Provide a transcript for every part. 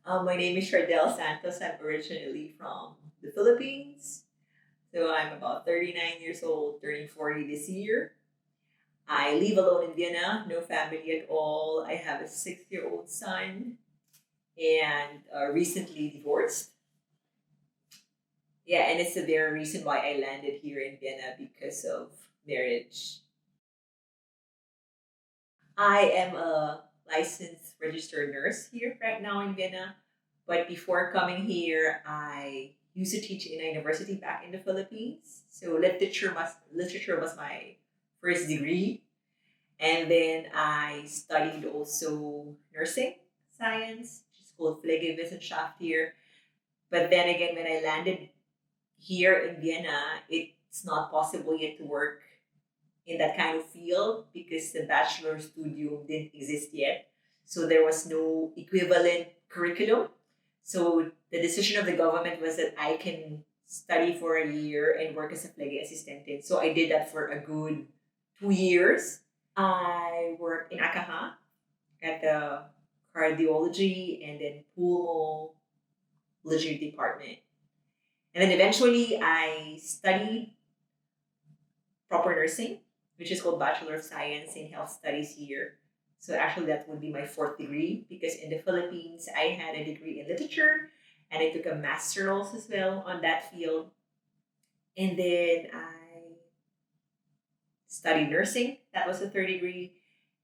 My name is Shardel Santos. I'm originally from the Philippines. So I'm about 39 years old, turning 40 this year. I live alone in Vienna, no family at all. I have a 6-year-old son and recently divorced. Yeah, and it's the very reason why I landed here in Vienna because of marriage. I am a licensed registered nurse here right now in Vienna. But before coming here, I used to teach in a university back in the Philippines. So literature was my first degree. And then I studied also nursing science, which is called Pflegewissenschaft here. But then again, when I landed here in Vienna, it's not possible yet to work in that kind of field because the bachelor studium didn't exist yet. So there was no equivalent curriculum. So the decision of the government was that I can study for a year and work as a Flege assistant. So I did that for a good 2 years. I worked in Akaha at the cardiology and then pulmonology department. And then eventually I studied proper nursing, which is called Bachelor of Science in Health Studies here. So actually, that would be my fourth degree because in the Philippines, I had a degree in literature and I took a master's as well on that field. And then I studied nursing. That was the third degree.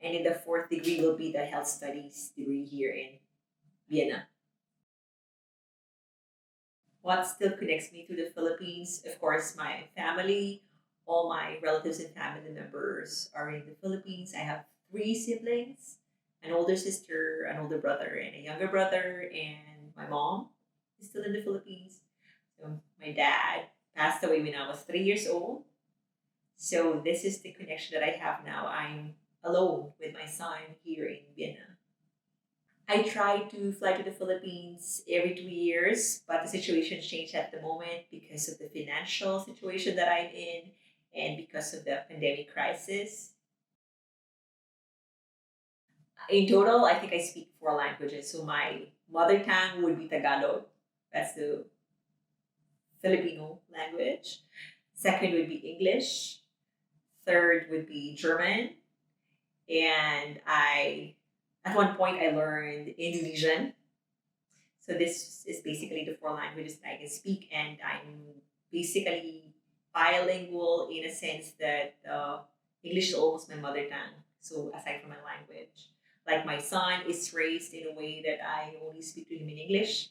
And in the fourth degree will be the health studies degree here in Vienna. What still connects me to the Philippines? Of course, my family. All my relatives and family members are in the Philippines. I have three siblings, an older sister, an older brother, and a younger brother. And my mom is still in the Philippines. So my dad passed away when I was 3 years old. So this is the connection that I have now. I'm alone with my son here in Vienna. I try to fly to the Philippines every 2 years, but the situation changed at the moment because of the financial situation that I'm in and because of the pandemic crisis. In total, I think I speak four languages. So my mother tongue would be Tagalog. That's the Filipino language. Second would be English. Third would be German. And at one point, I learned Indonesian. So this is basically the four languages that I can speak, and I'm basically bilingual in a sense that English is almost my mother tongue. So aside from my language, like my son is raised in a way that I only speak to him in English,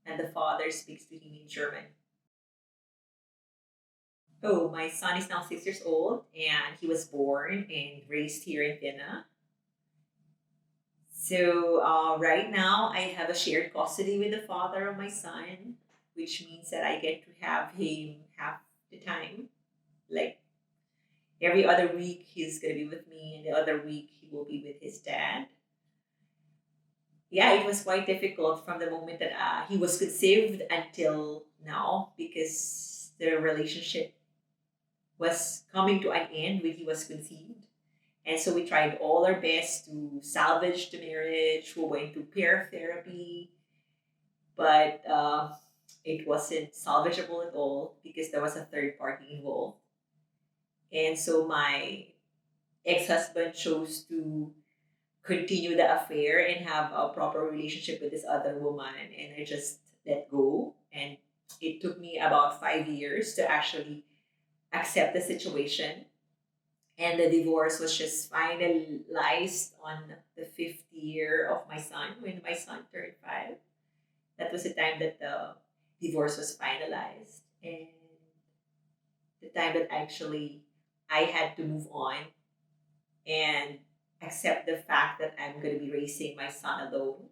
and the father speaks to him in German. Oh, my son is now 6 years old, and he was born and raised here in Vienna. So right now, I have a shared custody with the father of my son, which means that I get to have him half the time. Like every other week, he's going to be with me, and the other week, he will be with his dad. Yeah, it was quite difficult from the moment that he was conceived until now because the relationship was coming to an end when he was conceived. And so we tried all our best to salvage the marriage. We went to pair therapy, but it wasn't salvageable at all because there was a third party involved. And so my ex husband chose to continue the affair and have a proper relationship with this other woman. And I just let go. And it took me about 5 years to actually accept the situation. And the divorce was just finalized on the fifth year of my son when my son turned 5. That was the time that the divorce was finalized and the time that actually I had to move on and accept the fact that I'm going to be raising my son alone.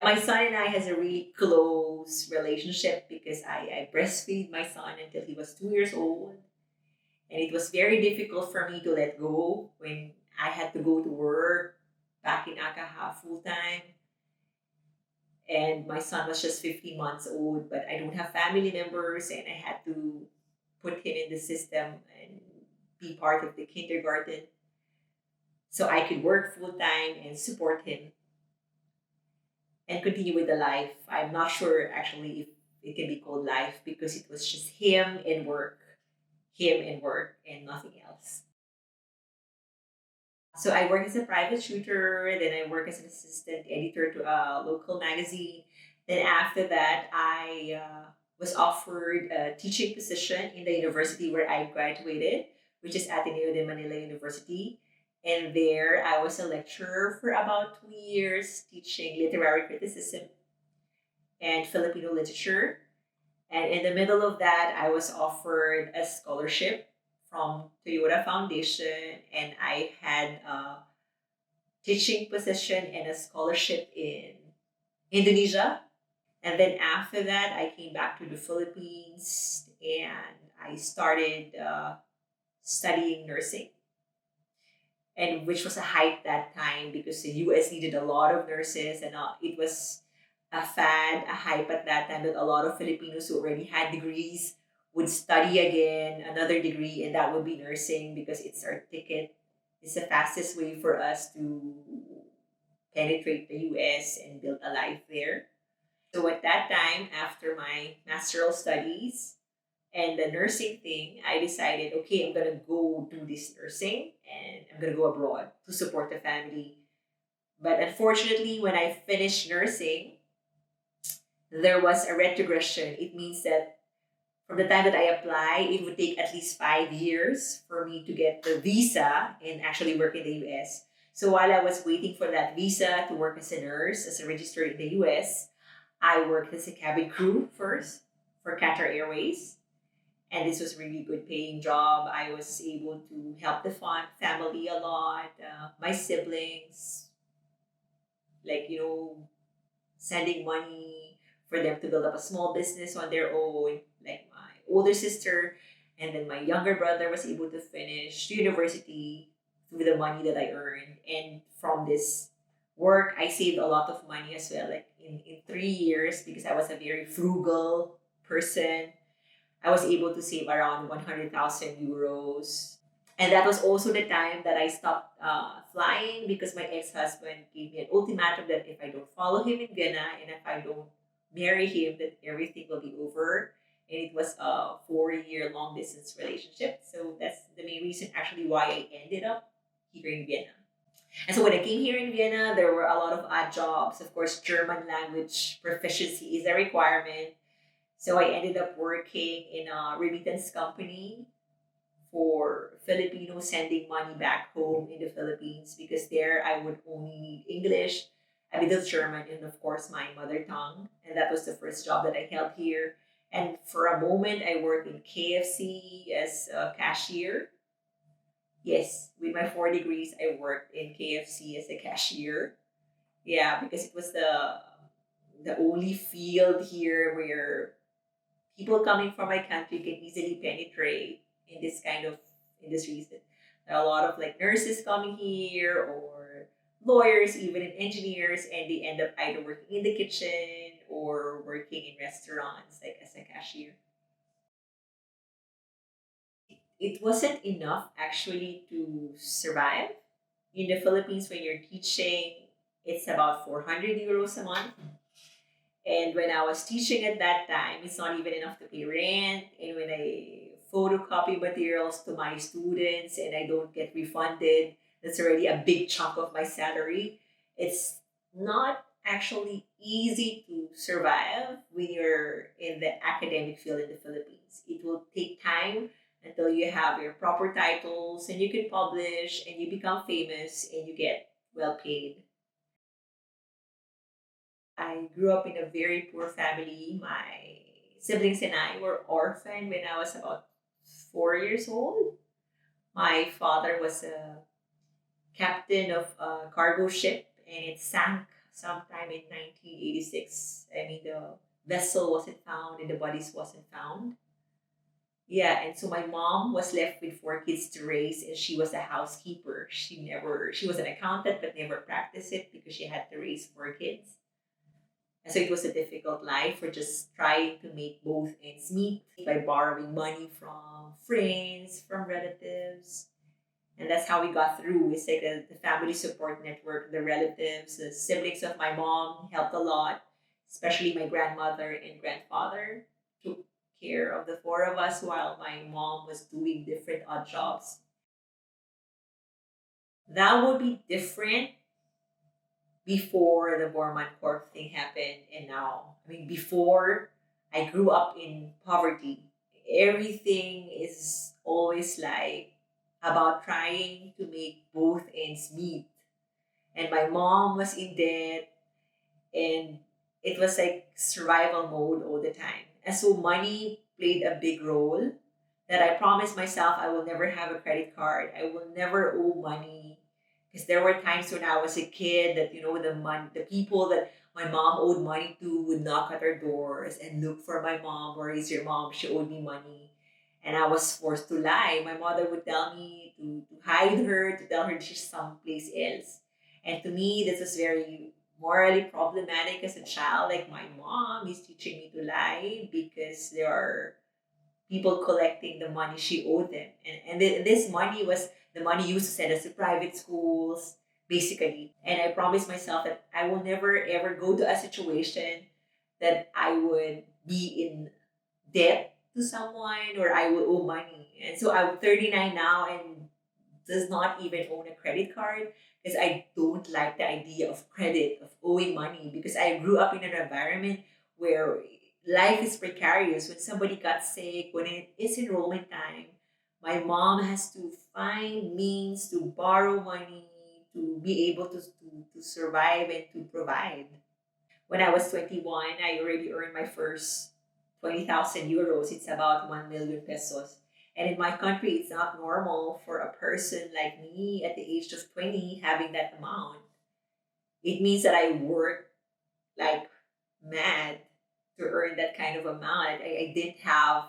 My son and I has a really close relationship because I breastfeed my son until he was 2 years old. And it was very difficult for me to let go when I had to go to work back in Akaha full time. And my son was just 15 months old, but I don't have family members, and I had to put him in the system and be part of the kindergarten so I could work full time and support him. and continue with the life. I'm not sure actually if it can be called life because it was just him and work, and nothing else. So I work as a private tutor, then I work as an assistant editor to a local magazine. Then after that, I was offered a teaching position in the university where I graduated, which is Ateneo de Manila University. And there I was a lecturer for about 2 years, teaching literary criticism and Filipino literature. And in the middle of that, I was offered a scholarship from Toyota Foundation, and I had a teaching position and a scholarship in Indonesia. And then after that, I came back to the Philippines and I started studying nursing, and which was a hype that time because the US needed a lot of nurses, and it was a fad, a hype at that time that a lot of Filipinos who already had degrees would study again another degree, and that would be nursing because it's our ticket. It's the fastest way for us to penetrate the US and build a life there. So at that time, after my masteral studies and the nursing thing, I decided, okay, I'm gonna go do this nursing and I'm gonna go abroad to support the family. But unfortunately, when I finished nursing, there was a retrogression. It means that from the time that I apply, it would take at least 5 years for me to get the visa and actually work in the US. So while I was waiting for that visa to work as a nurse, as a registered in the US, I worked as a cabin crew first for Qatar Airways. And this was really good paying job. I was able to help the family a lot, my siblings, like, sending money for them to build up a small business on their own, like my older sister. And then my younger brother was able to finish university through the money that I earned. And from this work, I saved a lot of money as well. Like in 3 years, because I was a very frugal person, I was able to save around 100,000 euros. And that was also the time that I stopped flying because my ex husband gave me an ultimatum that if I don't follow him in Vienna and if I don't marry him, that everything will be over. And it was a 4 year long distance relationship. So that's the main reason actually why I ended up here in Vienna. And so when I came here in Vienna, there were a lot of odd jobs. Of course, German language proficiency is a requirement. So I ended up working in a remittance company for Filipinos sending money back home in the Philippines because there I would only need English, a bit of German, and of course my mother tongue. And that was the first job that I held here. And for a moment, I worked in KFC as a cashier. Yes, with my 4 degrees, I worked in KFC as a cashier. Yeah, because it was the only field here where people coming from my country can easily penetrate in this kind of industries. There are a lot of like nurses coming here or lawyers, even in engineers, and they end up either working in the kitchen or working in restaurants, like as a cashier. It wasn't enough actually to survive. In the Philippines, when you're teaching, it's about 400 euros a month. And when I was teaching at that time, it's not even enough to pay rent. And when I photocopy materials to my students and I don't get refunded, that's already a big chunk of my salary. It's not actually easy to survive when you're in the academic field in the Philippines. It will take time until you have your proper titles and you can publish and you become famous and you get well paid. I grew up in a very poor family. My siblings and I were orphaned when I was about 4 years old. My father was a captain of a cargo ship and it sank sometime in 1986. I mean, the vessel wasn't found and the bodies wasn't found. Yeah, and so my mom was left with 4 kids to raise, and she was a housekeeper. She was an accountant, but never practiced it because she had to raise 4 kids. And so it was a difficult life for just trying to make both ends meet by borrowing money from friends, from relatives. And that's how we got through. It's like the family support network, the relatives, the siblings of my mom helped a lot, especially my grandmother and grandfather took care of the four of us while my mom was doing different odd jobs. That would be different before the Borman Corp thing happened and now. I mean, before I grew up in poverty, everything is always like about trying to make both ends meet. And my mom was in debt, and it was like survival mode all the time. And so money played a big role that I promised myself I will never have a credit card. I will never owe money. Because there were times when I was a kid that, the people that my mom owed money to would knock at our doors and look for my mom. Where is your mom? She owed me money. And I was forced to lie. My mother would tell me to hide her, to tell her she's someplace else. And to me, this is very morally problematic as a child. Like, my mom is teaching me to lie because there are people collecting the money she owed them. And this money was the money used to send us to private schools, basically. And I promised myself that I will never ever go to a situation that I would be in debt to someone or I will owe money. And so I'm 39 now and does not even own a credit card because I don't like the idea of credit, of owing money, because I grew up in an environment where life is precarious. When somebody got sick, when it is enrollment time, my mom has to find means to borrow money to be able to survive and to provide. When I was 21, I already earned my first 20,000 euros. It's about 1 million pesos. And in my country, it's not normal for a person like me at the age of 20 having that amount. It means that I work like mad to earn that kind of amount. I didn't have,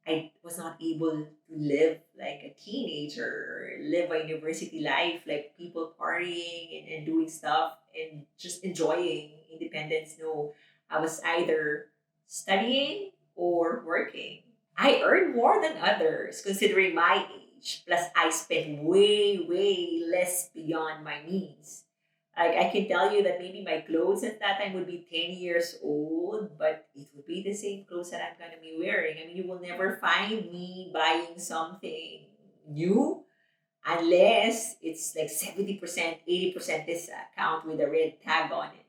I was not able to live like a teenager or live a university life, like people partying and doing stuff and just enjoying independence. No, I was either studying or working. I earn more than others considering my age. Plus, I spend way, way less beyond my means. Like, I can tell you that maybe my clothes at that time would be 10 years old, but it would be the same clothes that I'm going to be wearing. I mean, you will never find me buying something new unless it's like 70%, 80% discount with a red tag on it.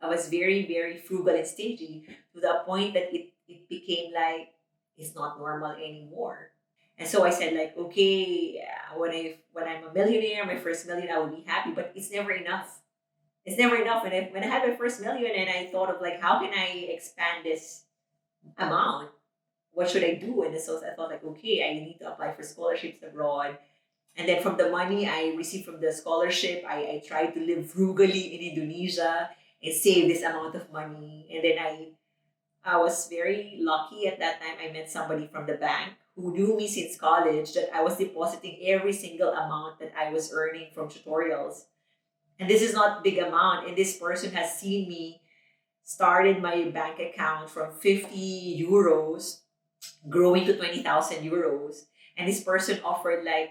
I was very, very frugal and stingy to the point that it became like it's not normal anymore. And so I said, like, okay, when I'm a millionaire, my first million, I will be happy, but it's never enough. It's never enough. When I had my first million and I thought of like, how can I expand this amount? What should I do? And so I thought like, okay, I need to apply for scholarships abroad. And then from the money I received from the scholarship, I tried to live frugally in Indonesia and save this amount of money. And then I was very lucky at that time. I met somebody from the bank who knew me since college that I was depositing every single amount that I was earning from tutorials. And this is not big amount. And this person has seen me started my bank account from 50 euros growing to 20,000 euros. And this person offered like,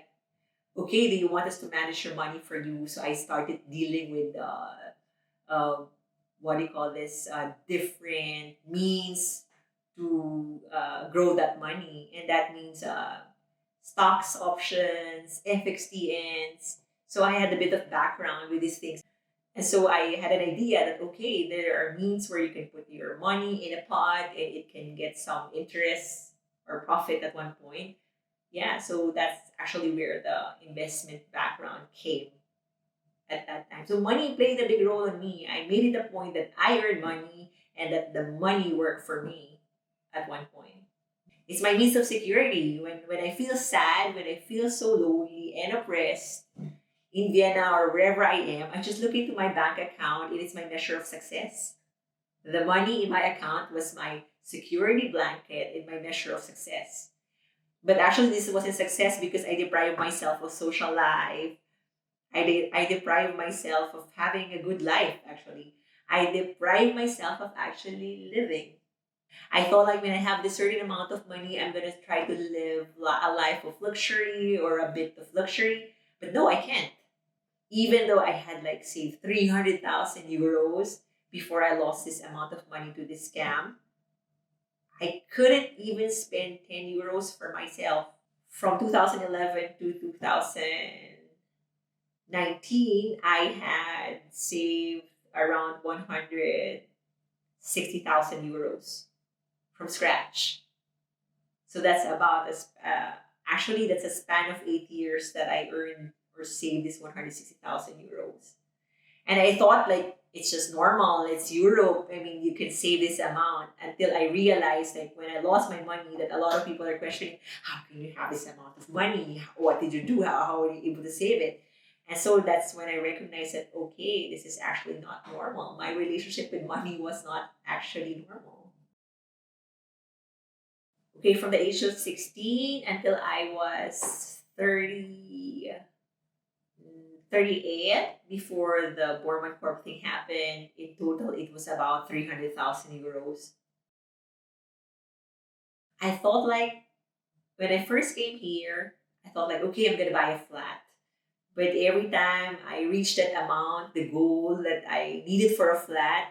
okay, do you want us to manage your money for you? So I started dealing with what do you call this, different means to grow that money. And that means stocks, options, FXTNs. So I had a bit of background with these things. And so I had an idea that, okay, there are means where you can put your money in a pot and it can get some interest or profit at one point. Yeah, so that's actually where the investment background came at that time. So money played a big role in me. I made it a point that I earn money and that the money worked for me at one point. It's my means of security. When I feel sad, when I feel so lonely and oppressed in Vienna or wherever I am, I just look into my bank account. It is my measure of success. The money in my account was my security blanket in my measure of success. But actually, this wasn't success because I deprived myself of social life. I deprive myself of having a good life, actually. I deprive myself of actually living. I thought like when I have this certain amount of money, I'm gonna try to live a life of luxury or a bit of luxury. But no, I can't. Even though I had like saved 300,000 euros before I lost this amount of money to this scam, I couldn't even spend 10 euros for myself. From 2011 to 2019, I had saved around 160,000 euros from scratch. So that's about actually that's a span of 8 years that I earned or saved this 160,000 euros. And I thought like it's just normal. It's Europe. I mean, you can save this amount until I realized like when I lost my money that a lot of people are questioning, how can you have this amount of money? What did you do? How were you able to save it? And so that's when I recognized that, okay, this is actually not normal. My relationship with money was not actually normal. Okay, from the age of 16 until I was 38 before the Borman Corp thing happened. In total, it was about 300,000 euros. I thought like when I first came here, I thought like, okay, I'm gonna buy a flat. But every time I reached that amount, the goal that I needed for a flat,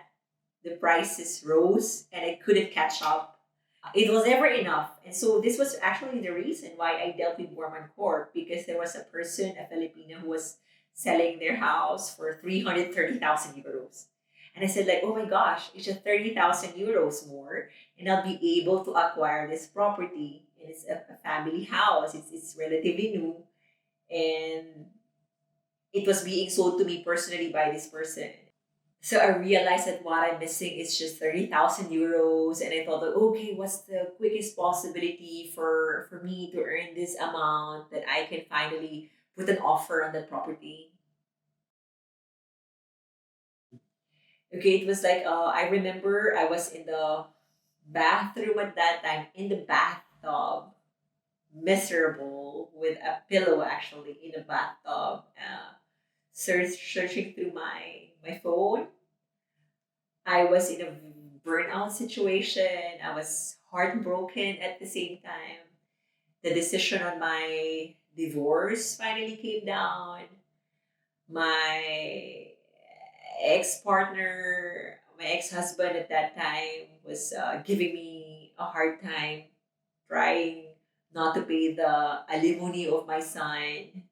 the prices rose and I couldn't catch up. It was never enough. And so this was actually the reason why I dealt with Borman Corp, because there was a person, a Filipino, who was selling their house for 330,000 euros. And I said like, oh my gosh, it's just 30,000 euros more and I'll be able to acquire this property. And it's a family house. It's relatively new. And it was being sold to me personally by this person. So I realized that what I'm missing is just 30,000 euros. And I thought, that, okay, what's the quickest possibility for me to earn this amount that I can finally put an offer on the property? Okay, it was like, I remember I was in the bathroom at that time, in the bathtub, miserable, with a pillow actually in the bathtub, searching through my phone. I was in a burnout situation. I was heartbroken at the same time. The decision on my divorce finally came down. My my ex husband at that time, was giving me a hard time, trying not to pay the alimony of my son.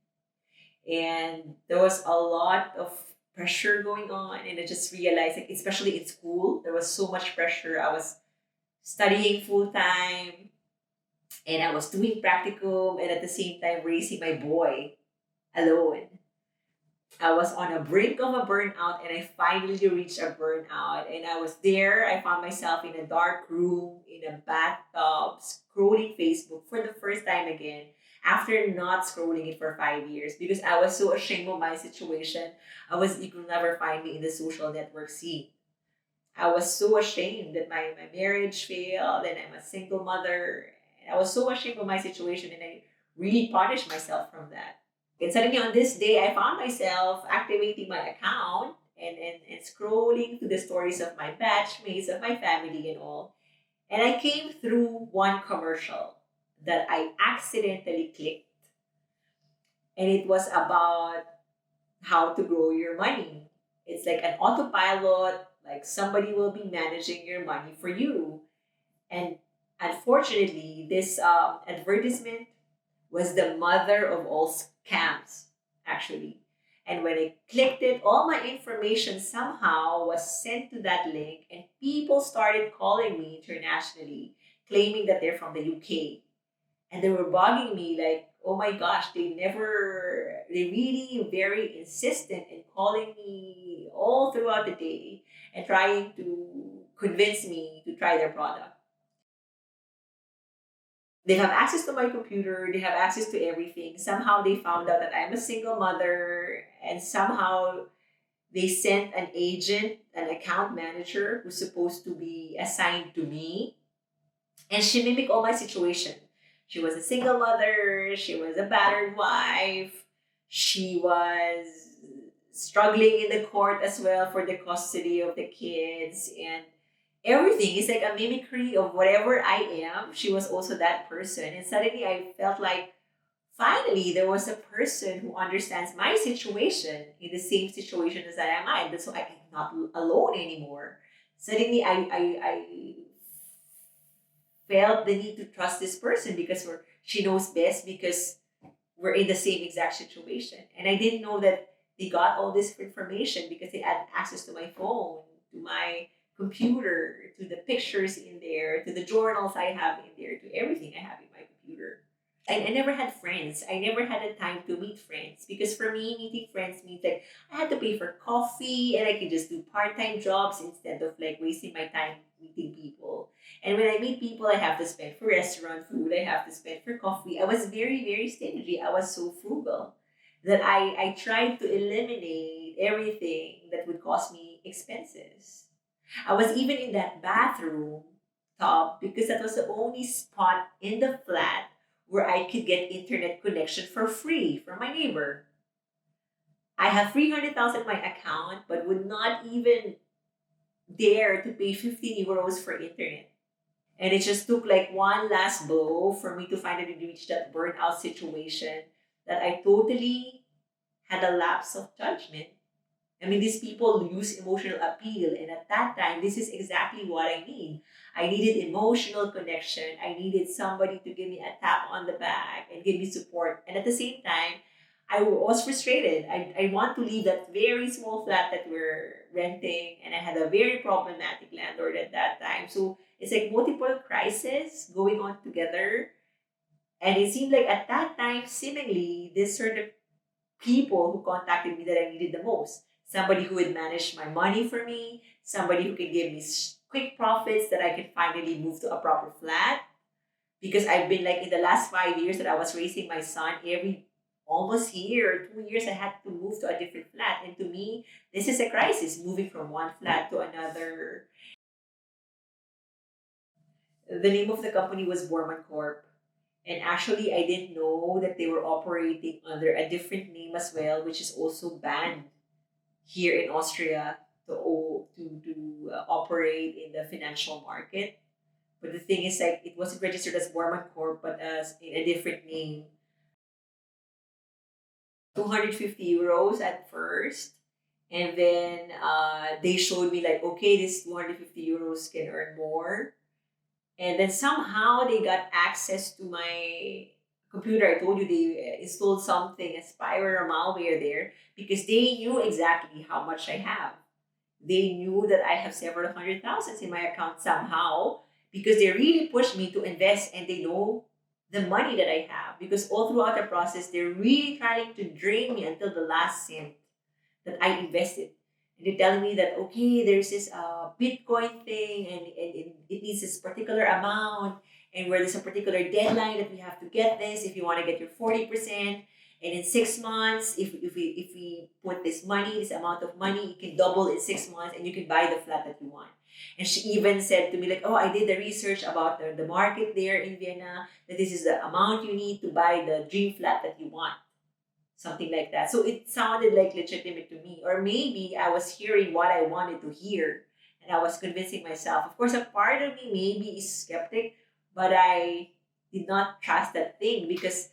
And there was a lot of pressure going on, and I just realized, like, especially in school, there was so much pressure. I was studying full time and I was doing practicum and at the same time raising my boy alone. I was on a brink of a burnout and I finally reached a burnout. And I was there. I found myself in a dark room, in a bathtub, scrolling Facebook for the first time again after not scrolling it for 5 years because I was so ashamed of my situation. You could never find me in the social network scene. I was so ashamed that my marriage failed and I'm a single mother. And I was so ashamed of my situation and I really punished myself from that. And suddenly on this day, I found myself activating my account and scrolling through the stories of my batchmates, of my family, and all. And I came through one commercial that I accidentally clicked. And it was about how to grow your money. It's like an autopilot, like somebody will be managing your money for you. And unfortunately, this advertisement was the mother of all scams, actually. And when I clicked it, all my information somehow was sent to that link, and people started calling me internationally, claiming that they're from the UK. And they were bugging me like, oh my gosh, they really very insistent in calling me all throughout the day and trying to convince me to try their product. They have access to my computer, they have access to everything. Somehow they found out that I'm a single mother, and somehow they sent an agent, an account manager who's supposed to be assigned to me, and she mimicked all my situation. She was a single mother, she was a battered wife, she was struggling in the court as well for the custody of the kids, and everything is like a mimicry of whatever I am. She was also that person. And suddenly I felt like finally there was a person who understands my situation in the same situation as I am. That's why I'm not alone anymore. Suddenly I felt the need to trust this person because she knows best because we're in the same exact situation. And I didn't know that they got all this information because they had access to my phone, to my computer, to the pictures in there, to the journals I have in there, to everything I have in my computer. I never had friends. I never had a time to meet friends because for me, meeting friends means like I had to pay for coffee and I could just do part-time jobs instead of like wasting my time meeting people. And when I meet people, I have to spend for restaurant food. I have to spend for coffee. I was very, very stingy. I was so frugal that I tried to eliminate everything that would cost me expenses. I was even in that bathroom tub because that was the only spot in the flat where I could get internet connection for free from my neighbor. I have 300,000 in my account, but would not even dare to pay 15 euros for internet. And it just took like one last blow for me to finally reach that burnout situation that I totally had a lapse of judgment. I mean, these people use emotional appeal, and at that time, this is exactly what I need. I needed emotional connection. I needed somebody to give me a tap on the back and give me support. And at the same time, I was frustrated. I want to leave that very small flat that we're renting, and I had a very problematic landlord at that time. So it's like multiple crises going on together. And it seemed like at that time, seemingly, this sort of people who contacted me that I needed the most. Somebody who would manage my money for me, somebody who could give me quick profits that I could finally move to a proper flat. Because I've been like in the last 5 years that I was raising my son, every almost year, 2 years, I had to move to a different flat. And to me, this is a crisis, moving from one flat to another. The name of the company was Borman Corp. And actually, I didn't know that they were operating under a different name as well, which is also banned here in Austria to operate in the financial market. But the thing is, like, it wasn't registered as Borman Corp, but as in a different name. 250 euros at first. And then they showed me, like, okay, this 250 euros can earn more. And then somehow they got access to my computer. I told you they installed something, a spyware or malware there, because they knew exactly how much I have. They knew that I have several hundred thousands in my account somehow because they really pushed me to invest and they know the money that I have because all throughout the process, they're really trying to drain me until the last cent that I invested. And they're telling me that, okay, there's this Bitcoin thing and it needs this particular amount and where there's a particular deadline that we have to get this if you want to get your 40%. And in 6 months, if we put this money, this amount of money, it can double in 6 months and you can buy the flat that you want. And she even said to me, like, oh, I did the research about the market there in Vienna, that this is the amount you need to buy the dream flat that you want. Something like that. So it sounded like legitimate to me. Or maybe I was hearing what I wanted to hear and I was convincing myself. Of course, a part of me maybe is skeptic, but I did not trust that thing because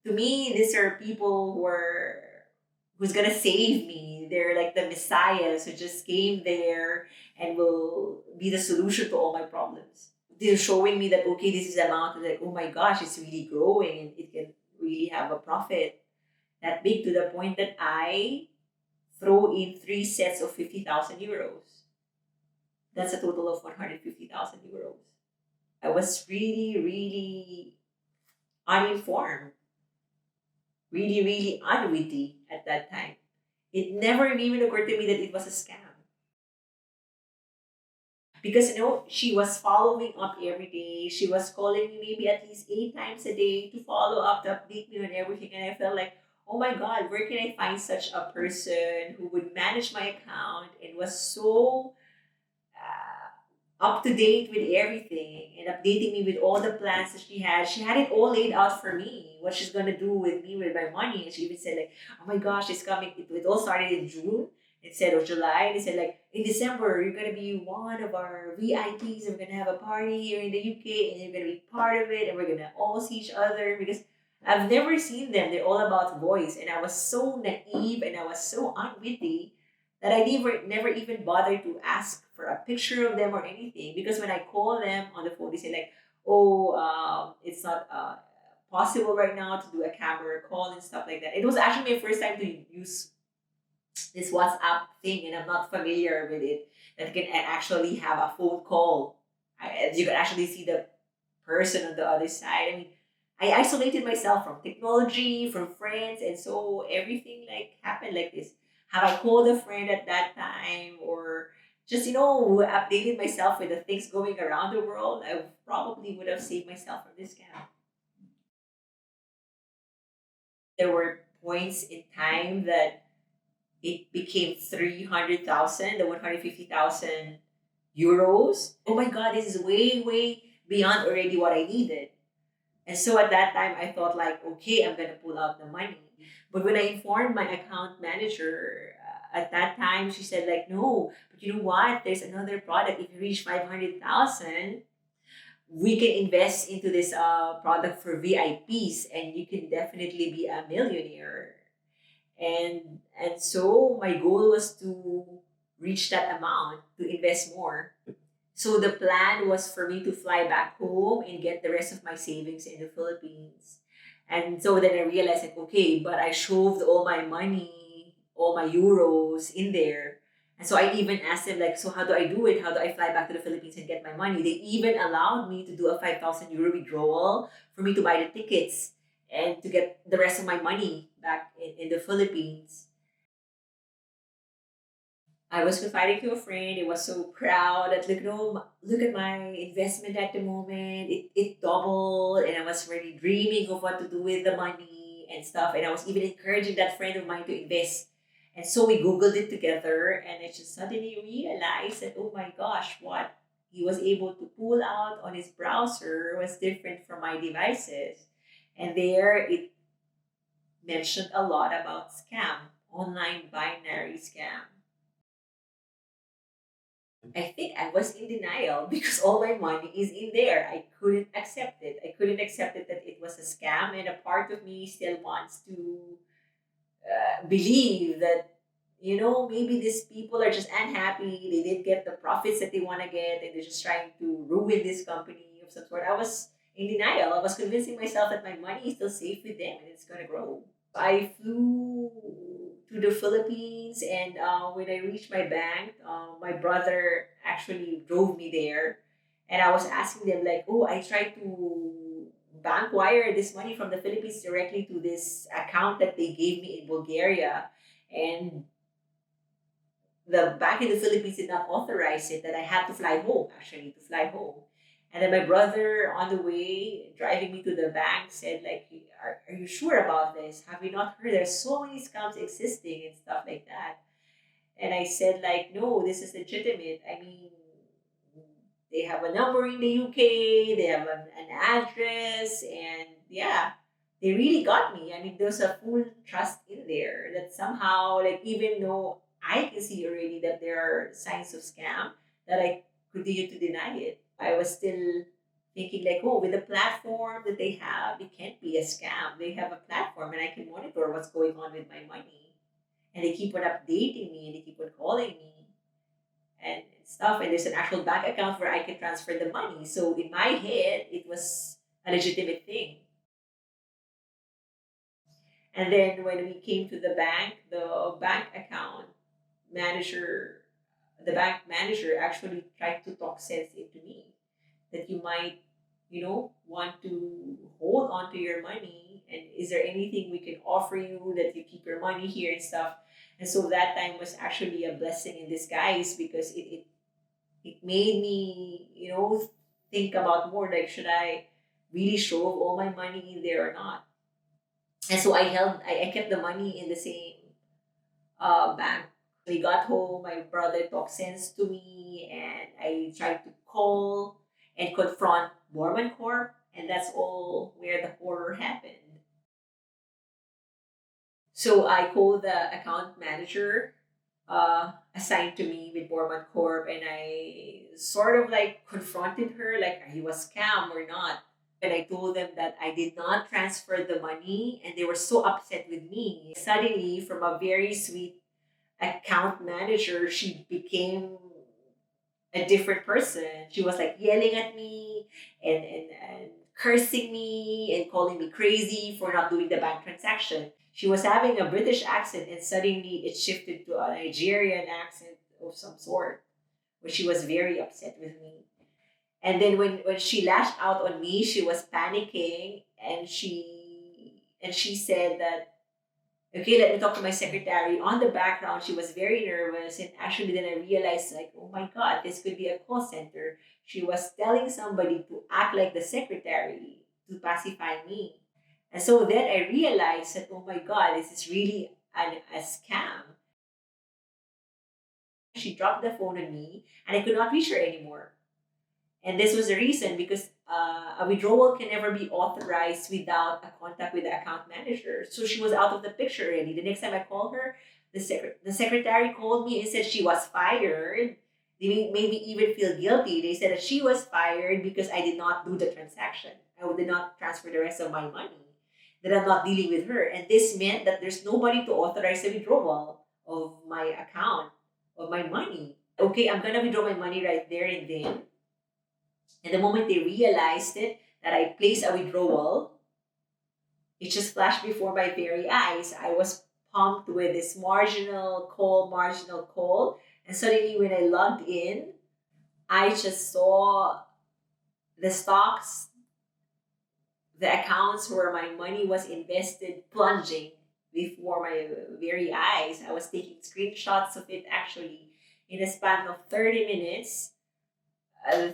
to me, these are people who's gonna save me. They're like the messiahs who just came there and will be the solution to all my problems. They're showing me that okay, this is the amount. Like oh my gosh, it's really growing and it can really have a profit that big to the point that I throw in three sets of 50,000 euros. That's a total of 150,000 euros. I was really, really uninformed, really, really unwitty at that time. It never even occurred to me that it was a scam. Because she was following up every day. She was calling me maybe at least 8 times a day to follow up, to update me on everything. And I felt like, oh my God, where can I find such a person who would manage my account and was so up to date with everything and updating me with all the plans that she had. She had it all laid out for me, what she's gonna do with me with my money. And she even said like, "Oh my gosh, it's coming." It all started in June, instead of July. They said like in December you're gonna be one of our VIPs and we're gonna have a party here in the UK and you're gonna be part of it and we're gonna all see each other because I've never seen them. They're all about voice and I was so naive and I was so unwitty that I never even bothered to ask for a picture of them or anything because when I call them on the phone they say like, oh, it's not possible right now to do a camera call and stuff like that. It was actually my first time to use this WhatsApp thing, and I'm not familiar with it. That can actually have a phone call. You can actually see the person on the other side. I mean, I isolated myself from technology, from friends, and so everything like happened like this. Have I called a friend at that time, or just updated myself with the things going around the world? I probably would have saved myself from this scam. There were points in time that it became 300,000, the 150,000 euros. Oh my God, this is way, way beyond already what I needed. And so at that time, I thought like, okay, I'm gonna pull out the money. But when I informed my account manager at that time, she said like, no, but you know what? There's another product. If you reach 500,000, we can invest into this product for VIPs, and you can definitely be a millionaire. And so my goal was to reach that amount to invest more. So the plan was for me to fly back home and get the rest of my savings in the Philippines. And so then I realized like, okay, but I shoved all my money, all my euros in there. And so I even asked them like, so how do I do it? How do I fly back to the Philippines and get my money? They even allowed me to do a 5,000 euro withdrawal for me to buy the tickets and to get the rest of my money back in the Philippines. I was confiding to a friend. I was so proud that look, look at my investment at the moment. It doubled, and I was really dreaming of what to do with the money and stuff. And I was even encouraging that friend of mine to invest. And so we googled it together, and I just suddenly realized that oh my gosh, what he was able to pull out on his browser was different from my devices. And there it mentioned a lot about scam, online binary scam. I think I was in denial because all my money is in there. I couldn't accept it. I couldn't accept it that it was a scam, and a part of me still wants to believe that maybe these people are just unhappy. They didn't get the profits that they want to get, and they're just trying to ruin this company of some sort. I was in denial. I was convincing myself that my money is still safe with them and it's gonna grow. I flew to the Philippines, and when I reached my bank, my brother actually drove me there, and I was asking them like, "Oh, I tried to bank wire this money from the Philippines directly to this account that they gave me in Bulgaria, and the bank in the Philippines did not authorize it. That I had to fly home actually to fly home." And then my brother on the way driving me to the bank said like, are you sure about this? Have you not heard there's so many scams existing and stuff like that? And I said like, no, this is legitimate. I mean, they have a number in the UK, they have an address, and yeah, they really got me. I mean, there's a full trust in there that somehow, like, even though I can see already that there are signs of scam, that I continue to deny it. I was still thinking like, oh, with the platform that they have, it can't be a scam. They have a platform and I can monitor what's going on with my money. And they keep on updating me and they keep on calling me and stuff. And there's an actual bank account where I can transfer the money. So in my head, it was a legitimate thing. And then when we came to the bank account manager, the bank manager actually tried to talk sense into me that you might, want to hold on to your money. And is there anything we can offer you that you keep your money here and stuff? And so that time was actually a blessing in disguise because it made me, think about more like, should I really shove all my money in there or not? And so I kept the money in the same bank. We got home, my brother talked sense to me, and I tried to call and confront Mormon Corp, and that's all where the horror happened. So I called the account manager, assigned to me with Borman Corp, and I sort of like confronted her, like, are you a scam or not? And I told them that I did not transfer the money, and they were so upset with me. Suddenly, from a very sweet account manager, she became a different person. She was like yelling at me and cursing me and calling me crazy for not doing the bank transaction. She was having a British accent, and suddenly it shifted to a Nigerian accent of some sort, where she was very upset with me. And then when she lashed out on me, she was panicking, and she said that, okay, let me talk to my secretary. On the background, she was very nervous. And actually, then I realized, like, oh my God, this could be a call center. She was telling somebody to act like the secretary to pacify me. And so then I realized that, oh my God, this is really a scam. She dropped the phone on me, and I could not reach her anymore. And this was the reason because a withdrawal can never be authorized without a contact with the account manager. So she was out of the picture already. The next time I called her, the secretary called me and said she was fired. They made me even feel guilty. They said that she was fired because I did not do the transaction. I did not transfer the rest of my money. That I'm not dealing with her. And this meant that there's nobody to authorize the withdrawal of my account, of my money. Okay, I'm gonna withdraw my money right there and then, and the moment they realized it, that I placed a withdrawal, it just flashed before my very eyes. I was pumped with this marginal call. And suddenly, when I logged in, I just saw the stocks, the accounts where my money was invested plunging before my very eyes. I was taking screenshots of it actually in a span of 30 minutes.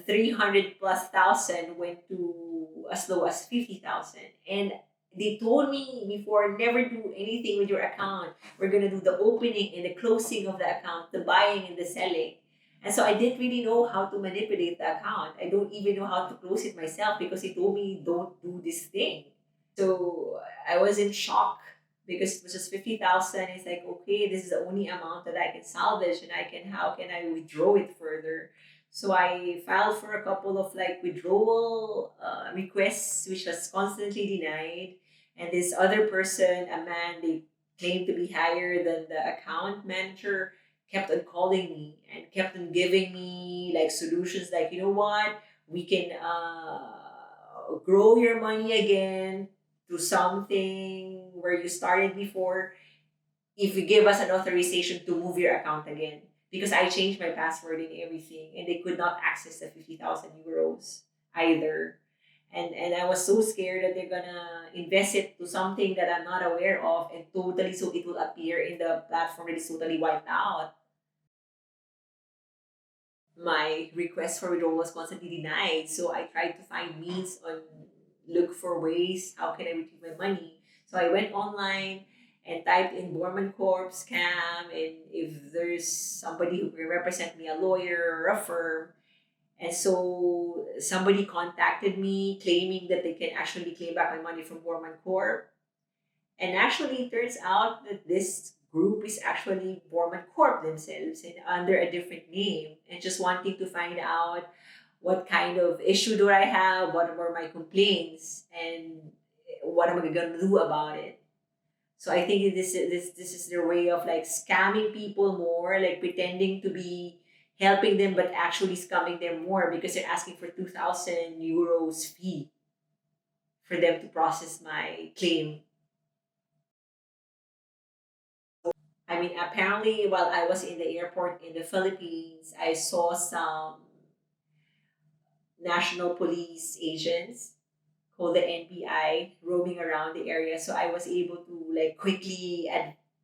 300 plus thousand went to as low as 50,000. And they told me before, never do anything with your account. We're going to do the opening and the closing of the account, the buying and the selling. And so I didn't really know how to manipulate the account. I don't even know how to close it myself because he told me, don't do this thing. So I was in shock because it was just 50,000. It's like, okay, this is the only amount that I can salvage, and how can I withdraw it further? So I filed for a couple of like withdrawal requests, which was constantly denied. And this other person, a man, they claimed to be higher than the account manager, kept on calling me and kept on giving me like solutions, like, you know what, we can grow your money again to something where you started before if you give us an authorization to move your account again. Because I changed my password and everything, and they could not access the 50,000 euros either. And I was so scared that they're gonna invest it to something that I'm not aware of, and totally, so it will appear in the platform that is totally wiped out. My request for withdrawal was constantly denied. So I tried to find means on look for ways how can I retrieve my money. So I went online and typed in Borman Corp scam, and if there's somebody who can represent me, a lawyer or a firm. And so somebody contacted me claiming that they can actually claim back my money from Borman Corp. And actually, it turns out that this group is actually Borman Corp themselves and under a different name, and just wanting to find out what kind of issue do I have, what were my complaints, and what am I going to do about it. So I think this is their way of like scamming people more, like pretending to be helping them, but actually scamming them more because they're asking for 2,000 euros fee for them to process my claim. I mean, apparently, while I was in the airport in the Philippines, I saw some national police agents called the NPI roaming around the area. So I was able to like quickly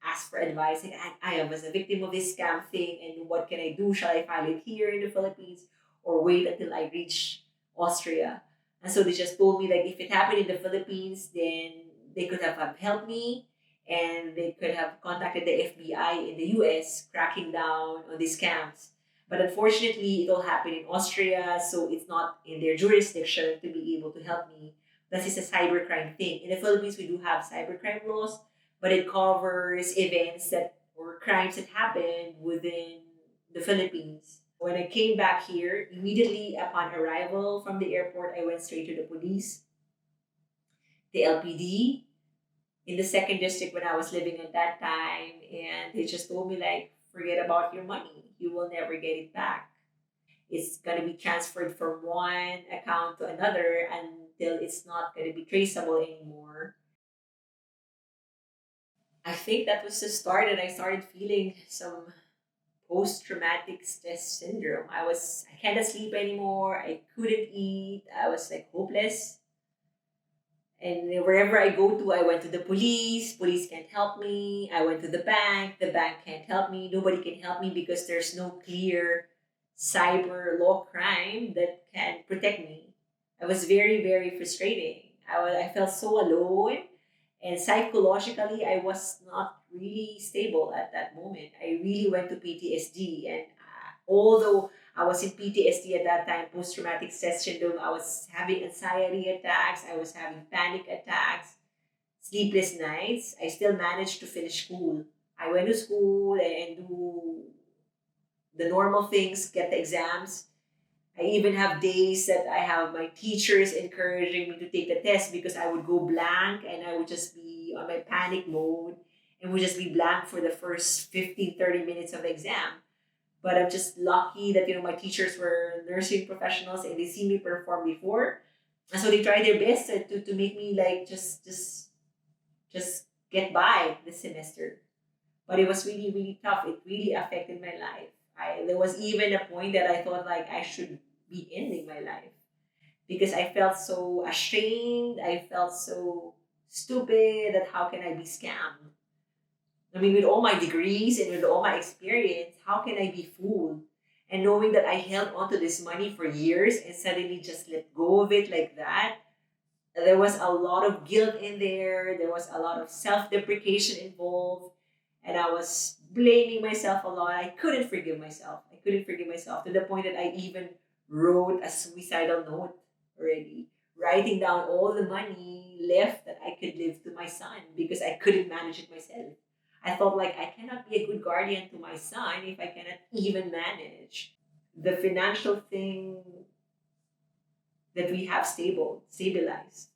ask for advice. Like, I was a victim of this scam thing, and what can I do? Shall I file it here in the Philippines or wait until I reach Austria? And so they just told me like if it happened in the Philippines, then they could have helped me, and they could have contacted the FBI in the US cracking down on these scams. But unfortunately, it all happened in Austria, so it's not in their jurisdiction to be able to help me. This is a cybercrime thing. In the Philippines, we do have cybercrime laws, but it covers events that were crimes that happened within the Philippines. When I came back here, immediately upon arrival from the airport, I went straight to the police, the LPD, in the second district when I was living at that time, and they just told me like, forget about your money. You will never get it back. It's gonna be transferred from one account to another until it's not gonna be traceable anymore. I think that was the start, and I started feeling some post-traumatic stress syndrome. I can't sleep anymore. I couldn't eat. I was like hopeless. And wherever I go to, I went to the police. Police can't help me. I went to the bank. The bank can't help me. Nobody can help me because there's no clear cyber law crime that can protect me. I was very, very frustrating. I felt so alone. And psychologically, I was not really stable at that moment. I really went to PTSD. And although I was in PTSD at that time, post traumatic stress syndrome, I was having anxiety attacks, I was having panic attacks, sleepless nights. I still managed to finish school. I went to school and do the normal things, get the exams. I even have days that I have my teachers encouraging me to take the test because I would go blank and I would just be on my panic mode and would just be blank for the first 15-30 minutes of the exam. But I'm just lucky that my teachers were nursing professionals and they see me perform before, and so they try their best to make me like just get by this semester. But it was really really tough. It really affected my life. There was even a point that I thought like I should be ending my life because I felt so ashamed. I felt so stupid that how can I be scammed? I mean, with all my degrees and with all my experience, how can I be fooled? And knowing that I held onto this money for years and suddenly just let go of it like that, there was a lot of guilt in there. There was a lot of self deprecation involved. And I was blaming myself a lot. I couldn't forgive myself. I couldn't forgive myself to the point that I even wrote a suicidal note already, writing down all the money left that I could leave to my son because I couldn't manage it myself. I thought like I cannot be a good guardian to my son if I cannot even manage the financial thing that we have stabilized.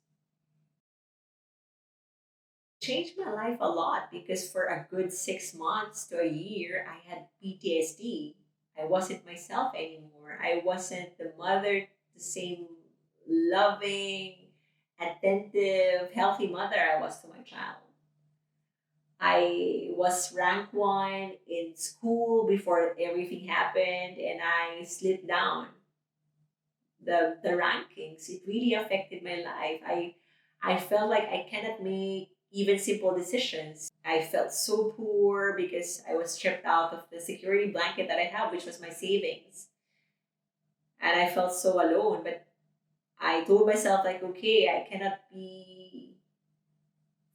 Changed my life a lot because for a good 6 months to a year, I had PTSD. I wasn't myself anymore. I wasn't the mother, the same loving, attentive, healthy mother I was to my child. I was rank one in school before everything happened, and I slipped down the rankings. It really affected my life. I felt like I cannot make even simple decisions. I felt so poor because I was stripped out of the security blanket that I have, which was my savings. And I felt so alone. But I told myself like, okay, I cannot be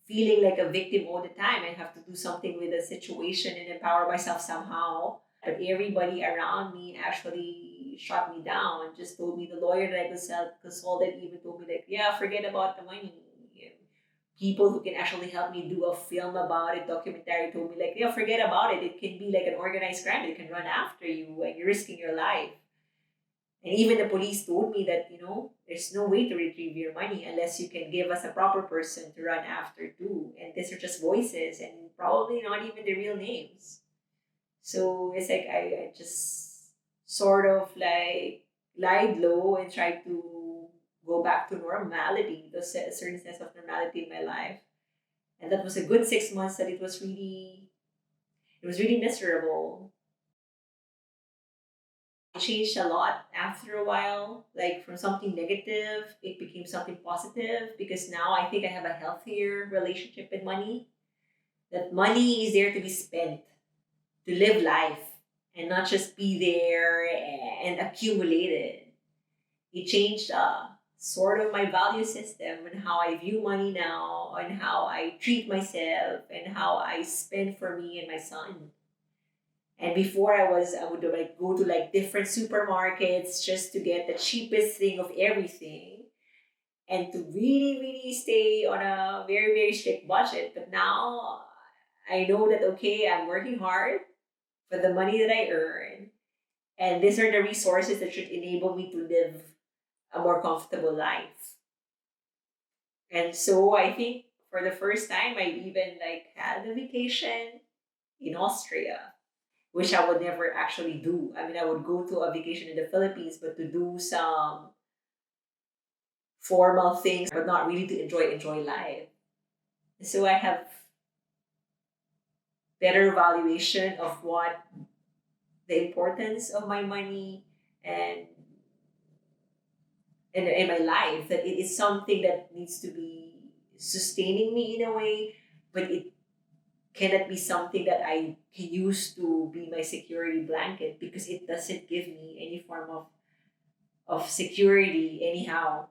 feeling like a victim all the time. I have to do something with the situation and empower myself somehow. But everybody around me actually shot me down and just told me, the lawyer that I consulted even told me like, yeah, forget about the money. And people who can actually help me do a film about it, documentary, told me like, yeah, forget about it. It can be like an organized crime. It can run after you and you're risking your life. And even the police told me that, there's no way to retrieve your money unless you can give us a proper person to run after too. And these are just voices and probably not even the real names. So it's like I just sort of like lied low and tried to go back to normality, to a certain sense of normality in my life. And that was a good 6 months that it was really miserable. It changed a lot after a while, like from something negative, it became something positive because now I think I have a healthier relationship with money. That money is there to be spent, to live life, and not just be there and accumulate it. It changed sort of my value system and how I view money now, and how I treat myself, and how I spend for me and my son. And before I would like go to like different supermarkets just to get the cheapest thing of everything and to really, really stay on a very, very strict budget. But now I know that, okay, I'm working hard for the money that I earn, and these are the resources that should enable me to live a more comfortable life. And so I think for the first time, I even like had a vacation in Austria, which I would never actually do. I mean, I would go to a vacation in the Philippines, but to do some formal things, but not really to enjoy life. So I have better valuation of what the importance of my money and in my life, that it is something that needs to be sustaining me in a way, but it cannot be something that I can use to be my security blanket because it doesn't give me any form of security anyhow.